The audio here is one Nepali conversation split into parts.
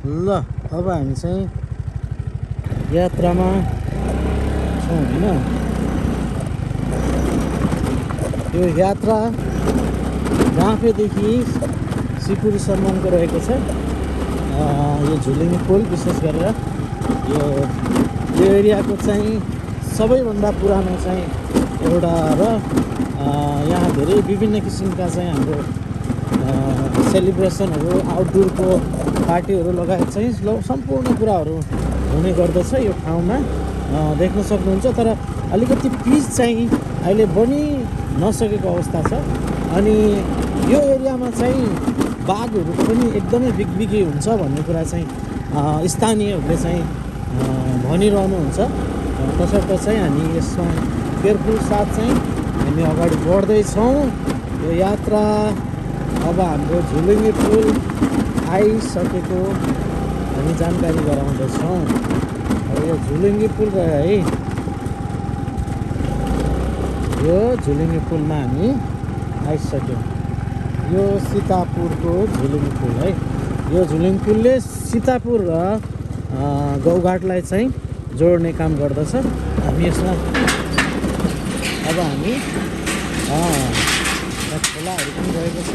ल अब हामी चाहिँ यात्रामा छौँ होइन। यो यात्रा गाँफेदेखि सिपुरसम्मको रहेको छ। यो झुलिङ पुल विशेष गरेर यो एरियाको चाहिँ सबैभन्दा पुरानो चाहिँ एउटा र यहाँ धेरै विभिन्न किसिमका चाहिँ हाम्रो सेलिब्रेसनहरू आउटडोरको पार्टीहरू लगायत चाहिँ सम्पूर्ण कुराहरू हुने गर्दछ यो ठाउँमा देख्न सक्नुहुन्छ। तर अलिकति पिच चाहिँ अहिले बनि नसकेको अवस्था छ अनि यो एरियामा चाहिँ बाघहरू पनि एकदमै बिगबिगी हुन्छ भन्ने कुरा चाहिँ स्थानीयहरूले चाहिँ भनिरहनुहुन्छ। तसर्थ चाहिँ हामी यसमा केयरफुल साथ चाहिँ हामी अगाडि बढ्दैछौँ। यो यात्रा अब हाम्रो झुलिङ्गे पुल आइसकेको हामी जानकारी गराउँदैछौँ। अब यो झुलिङ्गे पुल रह्यो है, यो झुलिङ्गे पुलमा हामी आइसक्यौँ। यो सीतापुरको झुलिङ्गे पुल है। यो झुलिङ्गे पुलले सीतापुर र गौघाटलाई चाहिँ जोड्ने काम गर्दछ। हामी यसमा अब हामी खोलाहरू पनि रहेको छ।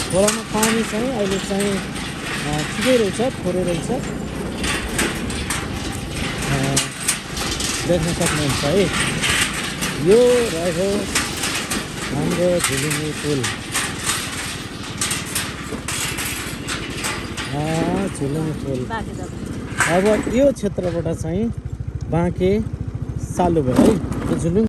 खोलामा पानी चाहिँ अहिले चाहिँ ठिकै रहेछ, थोरै रहेछ, देख्न सक्नुहुन्छ है। यो रह्यो हाम्रो झुलिङ्गे पुल। झुलिङ्गे पुल अब यो क्षेत्रबाट चाहिँ बाँके चालु भयो है। यो झुलिङ